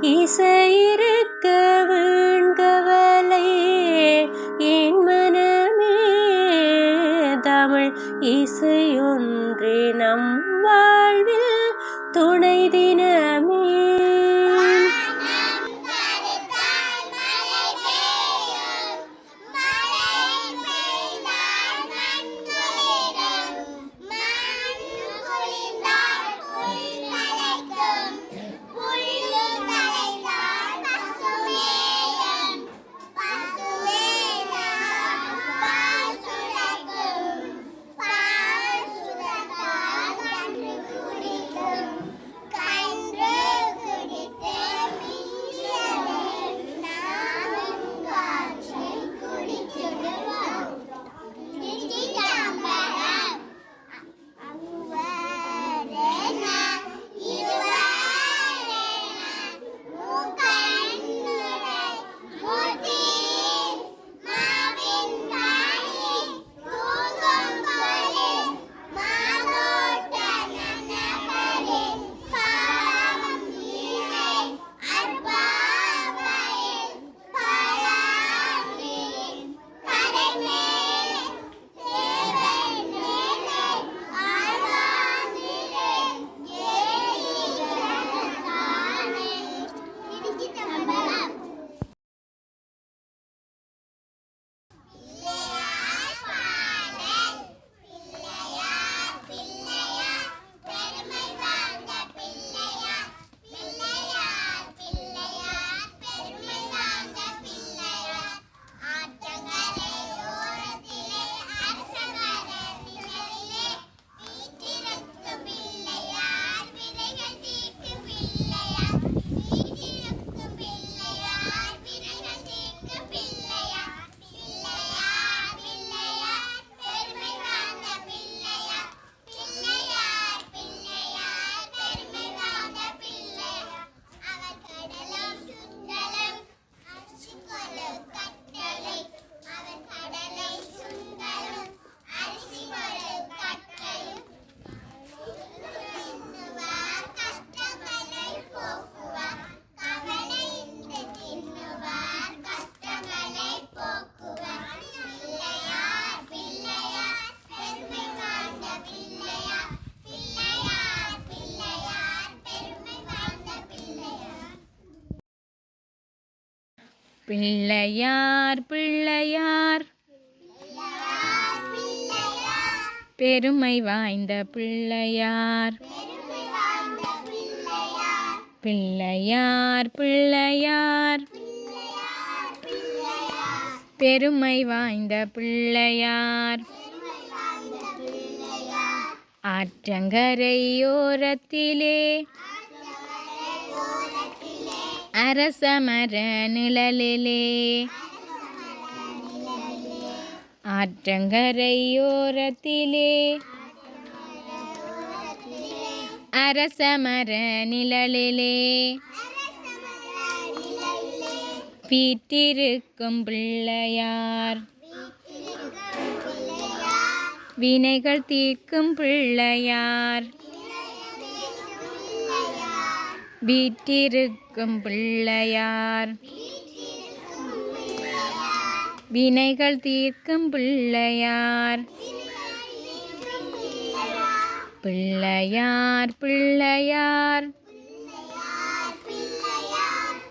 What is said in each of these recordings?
இசையிருக்க வீண்கவலை என் மனமே. தமிழ் இசையொன்றே நம் வாழ்வில் துணை தினமே. பிள்ளையார் பிள்ளையார் பெருமை வாய்ந்த பிள்ளையார். பிள்ளையார் பிள்ளையார் பெருமை வாய்ந்த பிள்ளையார். ஆற்றங்கரையோரத்திலே அரசமர நிழலிலே. ஆற்றங்கரையோரத்திலே அரசமர நிழலிலே வீற்றிருக்கும் பிள்ளையார். வினைகள் தீர்க்கும் பிள்ளையார். வீற்றிருக்கும் பிள்ளையார். வினைகள் தீர்க்கும் பிள்ளையார். பிள்ளையார் பிள்ளையார்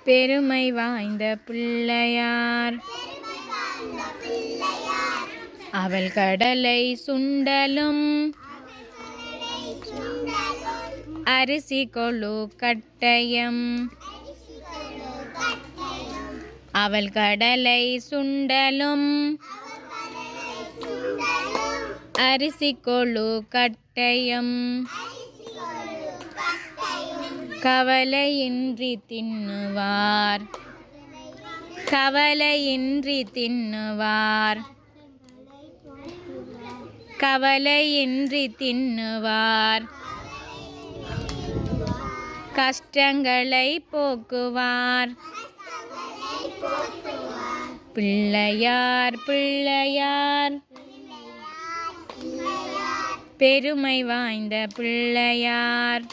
பெருமை வாய்ந்த பிள்ளையார். அவள் கடலை சுண்டலும் அரிசி கொழு கட்டயம். அவள் கடலை சுண்டலும் அரிசி கொழு கட்டயம். கவலையின்றி தின்னுவார். கவலையின்றி தின்னுவார். கவலையின்றி தின்னுவார். கஷ்டங்களை போக்குவார். பிள்ளையார் பிள்ளையார் பெருமை வாய்ந்த பிள்ளையார்.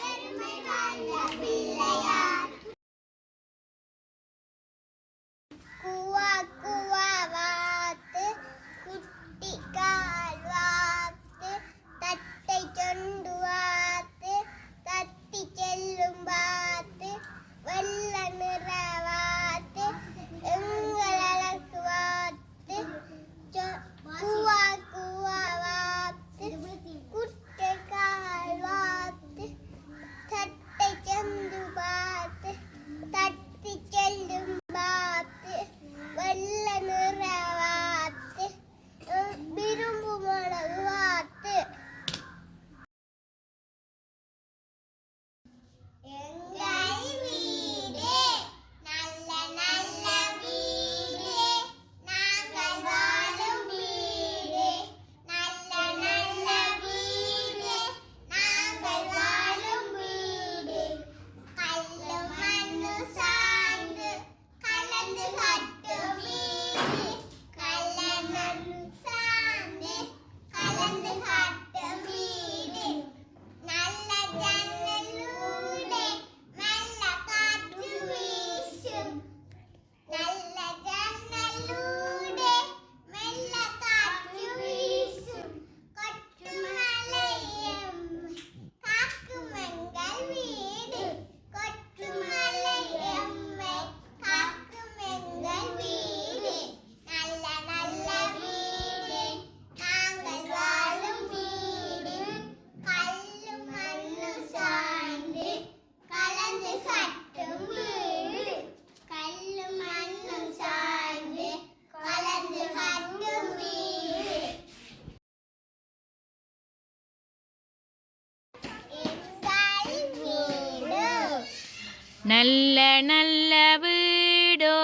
நல்ல வீடோ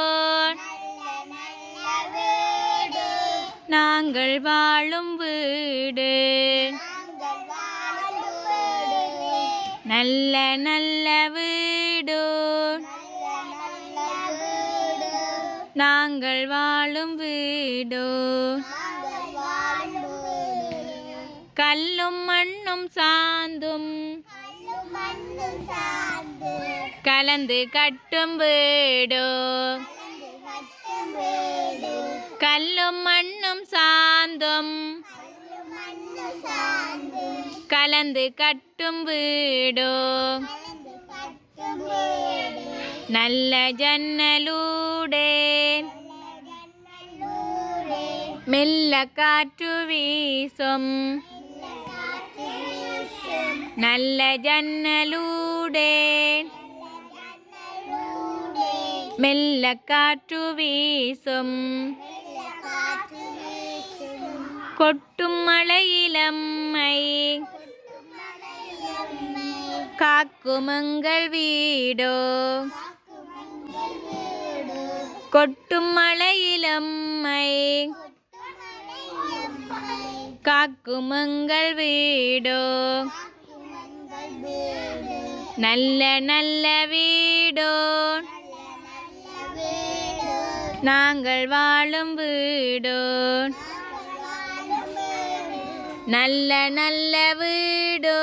நாங்கள் வாழும் வீடு. நல்ல நல்ல வீடோ நாங்கள் வாழும் வீடோ. கல்லும் மண்ணும் சாந்தும் கலந்து கட்டும் வீடோ. கல்லும் மண்ணும் சாந்தும் கலந்து கட்டும் வீடோ. நல்ல ஜன்னலூடே மெல்ல காற்று வீசும். நல்ல ஜன்னலூடே மெல்ல காற்று வீசும். கொட்டும் மழையிலம்மை காக்கும் எங்கள் வீடோ. கொட்டும் மழையிலம்மை காக்கும் எங்கள் வீடோ. நல்ல நல்ல வீடோ நாங்கள் வாழும் வீடோ. நல்ல நல்ல வீடோ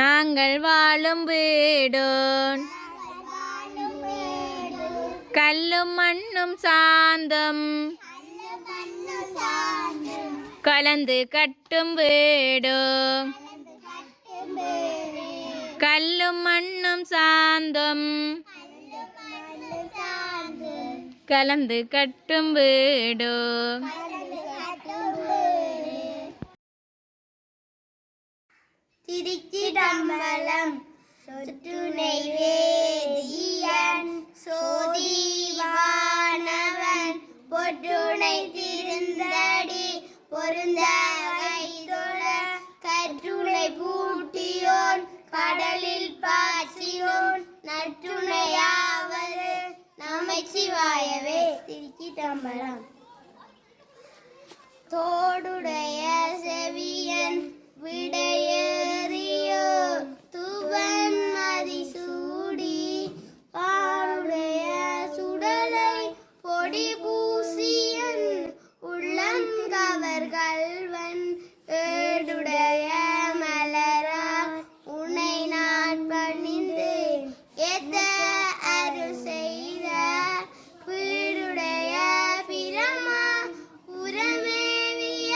நாங்கள் வாழும் வீடோ. கல்லும் மண்ணும் சாந்தும் கலந்து கட்டும் வீடோ. கல்லும் மண்ணும் சாந்தும் கலந்து கட்டும் வீடோ. திருச்சிற்றம்பலம். சொற்றுணை வேதியன் சோதிவானவன் பொற்றுணை திருந்தடி பொருந்த வைதொழ கற்றுணை பூட்டியோன் கடலில் பாய்ச்சியோன் நற்றுணையாவது நமச்சிவாயவே. திருச்சிற்றம்பலம். தோடுடைய செவியன் விடையேறியோ துவன் மதிசூடி பாருடைய சுடலை பொடி பூசியன் உள்ளம் கவர்கள்வன் ஏடுடைய மலரா உனை நான் பணிந்தேன் எத்த அருள் செய்த வீடுடைய பிரமா உரமேவிய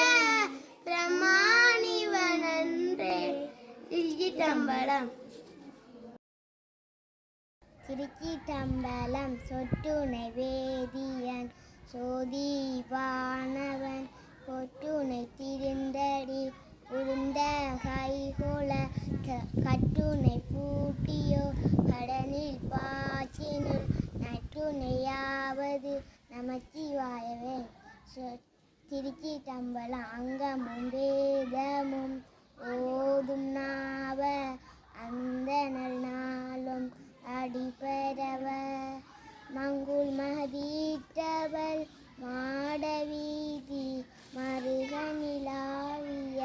பிரமாணிவனன்றே. திருச்சிற்றம்பலம். திருச்சிற்றம்பலம். சொற்றுணை வேதியன் சோதிவானவன் பொற்றுணை திருந்தடி உருந்த கைகொள கற்றுணை பூட்டியோ கடனில் பாய்ச்சினுள் நற்றுணையாவது நமச்சிவாயவே. திருச்சிற்றம்பலம். அங்கமும் வேதமும் ஓதும் நாவ அந்த நாளும் அடிபரவ மங்குள் மதீற்றவள் மாடவீதி மருகனிலாவிய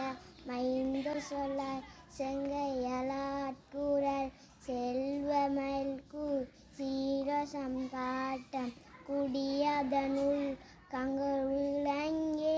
மைந்த சொல்லாய் செங்கையலாட்குரல் செல்வமல்கு சீரசம் காட்டம் குடியதனுள் கங்குவிளங்கே